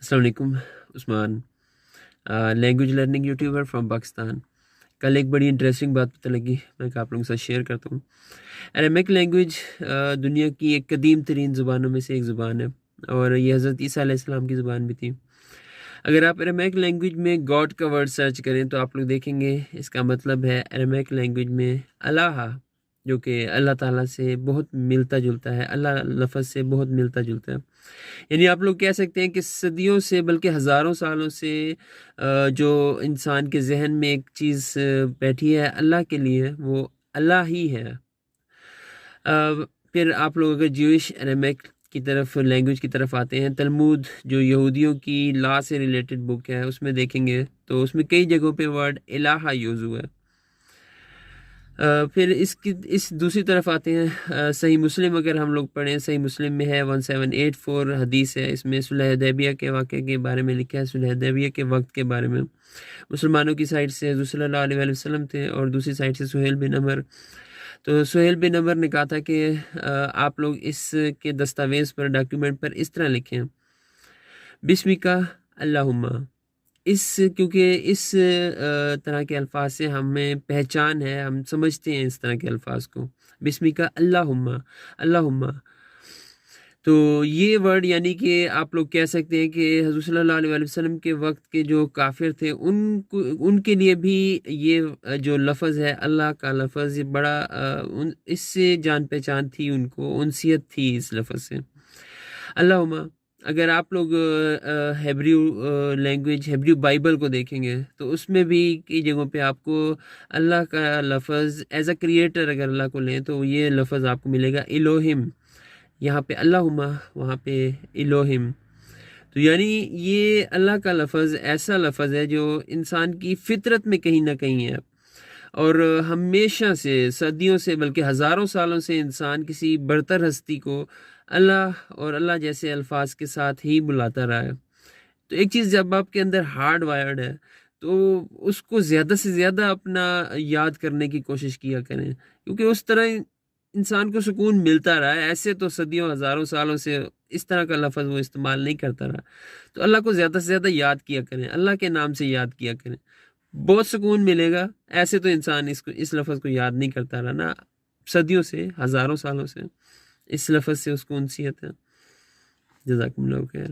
السلام علیکم Usman, language learning YouTuber from Pakistan. کل ایک بڑی انٹرسٹنگ بات پتہ لگی، میں آپ لوگوں کے ساتھ شیئر کرتا ہوں۔ اریمیک لینگویج دنیا کی ایک قدیم ترین زبانوں میں سے ایک زبان ہے، اور یہ حضرت عیسیٰ علیہ السلام کی زبان بھی تھی۔ اگر آپ اریمیک لینگویج میں گاڈ کا ورڈ سرچ کریں تو آپ لوگ دیکھیں گے اس کا مطلب ہے اریمیک لینگویج میں الہ، جو کہ اللہ تعالیٰ سے بہت ملتا جلتا ہے، اللہ لفظ سے بہت ملتا جلتا ہے۔ یعنی آپ لوگ کہہ سکتے ہیں کہ صدیوں سے بلکہ ہزاروں سالوں سے جو انسان کے ذہن میں ایک چیز بیٹھی ہے اللہ کے لیے، وہ اللہ ہی ہے۔ پھر آپ لوگ اگر جوئش اریمیک کی طرف لینگویج کی طرف آتے ہیں، تلمود جو یہودیوں کی لا سے ریلیٹڈ بک ہے، اس میں دیکھیں گے تو اس میں کئی جگہوں پہ ورڈ الہ یوز ہوا ہے۔ پھر اس دوسری طرف آتے ہیں، صحیح مسلم اگر ہم لوگ پڑھیں، صحیح مسلم میں ہے 1784 حدیث ہے، اس میں صلح حدیبیہ کے واقعے کے بارے میں لکھا ہے، صلح حدیبیہ کے وقت کے بارے میں۔ مسلمانوں کی سائڈ سے حضور صلی اللہ علیہ وسلم تھے، اور دوسری سائڈ سے سہیل بن عمر۔ تو سہیل بن عمر نے کہا تھا کہ آپ لوگ اس کے دستاویز پر، ڈاکیومنٹ پر اس طرح لکھیں، بسمکا اللہم، کیونکہ اس طرح کے الفاظ سے ہمیں پہچان ہے، ہم سمجھتے ہیں اس طرح کے الفاظ کو، بسمکا اللہم اللہم۔ تو یہ ورڈ یعنی کہ آپ لوگ کہہ سکتے ہیں کہ حضور صلی اللہ علیہ وسلم کے وقت کے جو کافر تھے ان کے لیے بھی یہ جو لفظ ہے اللہ کا لفظ، یہ بڑا اس سے جان پہچان تھی، ان کو انسیت تھی اس لفظ سے، اللہم۔ اگر آپ لوگ ہیبریو لینگویج، ہیبریو بائبل کو دیکھیں گے تو اس میں بھی کئی جگہوں پہ آپ کو اللہ کا لفظ ایز اے کریٹر اگر اللہ کو لیں تو یہ لفظ آپ کو ملے گا الوہم، یہاں پہ اللہم، وہاں پہ الوہم۔ تو یعنی یہ اللہ کا لفظ ایسا لفظ ہے جو انسان کی فطرت میں کہیں نہ کہیں ہے، اور ہمیشہ سے، صدیوں سے بلکہ ہزاروں سالوں سے انسان کسی برتر ہستی کو اللہ اور اللہ جیسے الفاظ کے ساتھ ہی بلاتا رہا ہے۔ تو ایک چیز جب آپ کے اندر ہارڈ وائرڈ ہے تو اس کو زیادہ سے زیادہ اپنا یاد کرنے کی کوشش کیا کریں، کیونکہ اس طرح انسان کو سکون ملتا رہا ہے۔ ایسے تو صدیوں ہزاروں سالوں سے اس طرح کا لفظ وہ استعمال نہیں کرتا رہا، تو اللہ کو زیادہ سے زیادہ یاد کیا کریں، اللہ کے نام سے یاد کیا کریں، بہت سکون ملے گا۔ ایسے تو انسان اس لفظ کو یاد نہیں کرتا رہا نا، صدیوں سے، ہزاروں سالوں سے اس لفظ سے اس کو انسیت ہے۔ جزاکم اللہ خیر۔